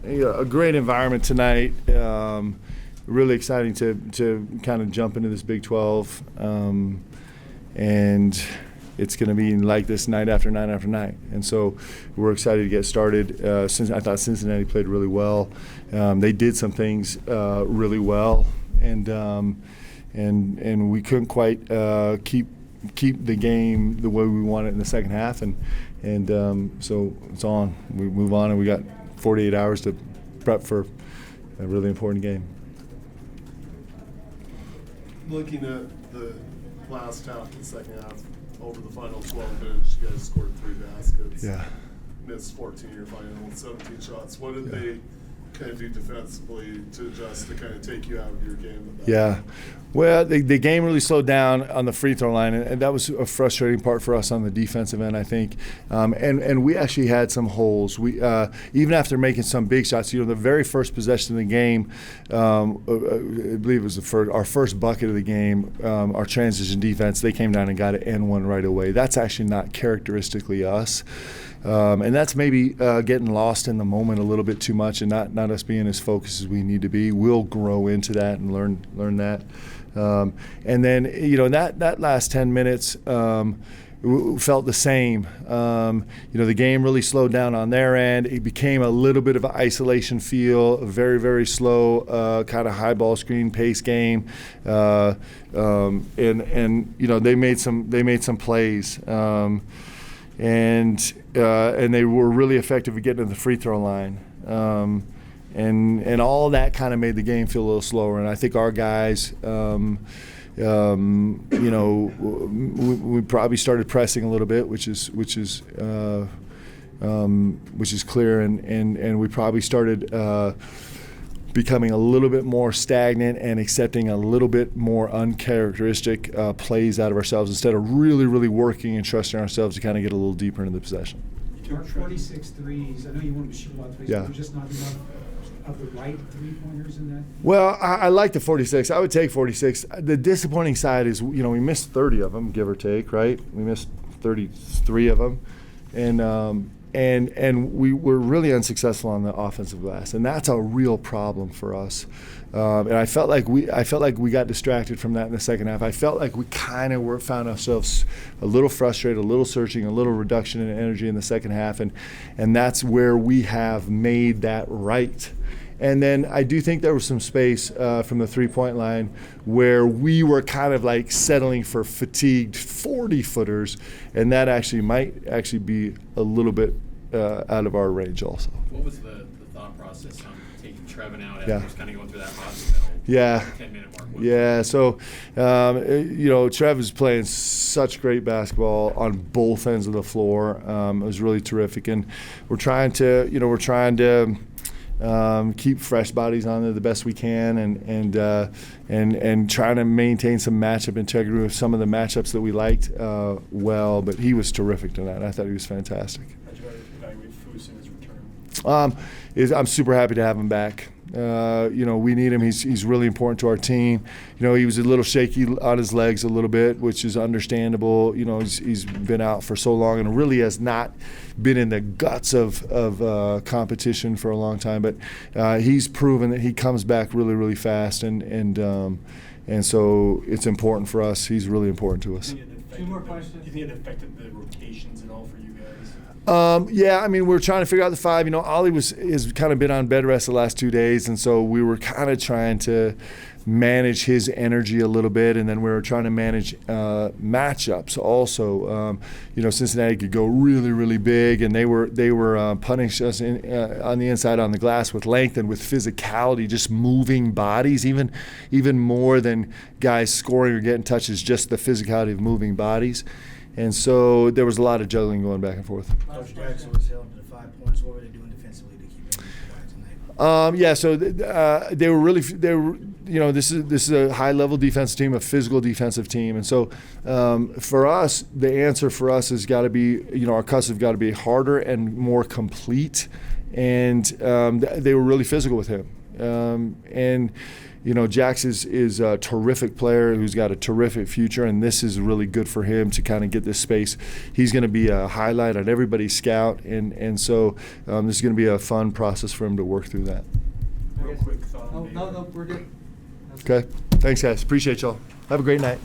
a great environment tonight. Really exciting to kind of jump into this Big 12, and it's going to be like this night after night after night. And so we're excited to get started. I thought Cincinnati played really well. They did some things really well, and we couldn't quite keep the game the way we want it in the second half. And so it's on. We move on, and we got 48 hours to prep for a really important game. Looking at the last half and second half, over the final 12 minutes, you guys scored 3 baskets. Yeah. Missed 14 in your final, 17 shots. What did they kind of do defensively to adjust to kind of take you out of your game? Yeah. Well, the game really slowed down on the free throw line, and that was a frustrating part for us on the defensive end, I think. And we actually had some holes. We even after making some big shots, the very first possession of the game, I believe it was our first bucket of the game, our transition defense, they came down and got an N1 right away. That's actually not characteristically us. And that's maybe getting lost in the moment a little bit too much, and not us being as focused as we need to be. We'll grow into that and learn that. And then, that last 10 minutes felt the same. The game really slowed down on their end. It became a little bit of an isolation feel, a very, very slow kind of high ball screen pace game. And they made some plays. And they were really effective at getting to the free throw line. And all that kind of made the game feel a little slower. And I think our guys, we probably started pressing a little bit, which is clear. And we probably started becoming a little bit more stagnant and accepting a little bit more uncharacteristic plays out of ourselves instead of really, really working and trusting ourselves to kind of get a little deeper into the possession. 46 threes. I know you wanted to shoot a lot of threes, yeah. But there's just not enough of the right three-pointers in that? Well, I like the 46. I would take 46. The disappointing side is, we missed 30 of them, give or take, right? We missed 33 of them. And we were really unsuccessful on the offensive glass, and that's a real problem for us. And I felt like we got distracted from that in the second half. I felt like we kind of found ourselves a little frustrated, a little searching, a little reduction in energy in the second half, and that's where we have made that right. And then I do think there was some space from the three-point line where we were kind of like settling for fatigued 40-footers, and that might be a little bit out of our range also. What was the thought process on taking Trevin out after just kind of going through that hospital? Yeah. 10-minute mark. Yeah, so, Trev is playing such great basketball on both ends of the floor. It was really terrific. And we're trying to keep fresh bodies on there the best we can, and trying to maintain some matchup integrity with some of the matchups that we liked well. But he was terrific tonight. I thought he was fantastic. How'd you evaluate Foose in his return? I'm super happy to have him back. We need him. He's really important to our team. He was a little shaky on his legs a little bit, which is understandable. He's been out for so long and really has not been in the guts of competition for a long time. But he's proven that he comes back really, really fast, and so it's important for us. He's really important to us. Two more questions. Do you think it affected the rotations at all for you guys? We're trying to figure out the five. Ollie has kind of been on bed rest the last 2 days, and so we were kind of trying to manage his energy a little bit, and then we were trying to manage matchups also. Cincinnati could go really, really big, and they were punishing us on the inside on the glass with length and with physicality, just moving bodies, even more than guys scoring or getting touches, just the physicality of moving bodies. And so there was a lot of juggling going back and forth. Coach Jackson was held to the 5 points. What were they doing defensively to keep everything quiet tonight? So they were. This is a high-level defensive team, a physical defensive team, and so for us, the answer for us has got to be, our cuts have got to be harder and more complete, and they were really physical with him, and Jax is a terrific player who's got a terrific future, and this is really good for him to kind of get this space. He's going to be a highlight on everybody's scout, and so this is going to be a fun process for him to work through that. Real quick thought. No, we're good. Okay? Thanks, guys. Appreciate y'all. Have a great night.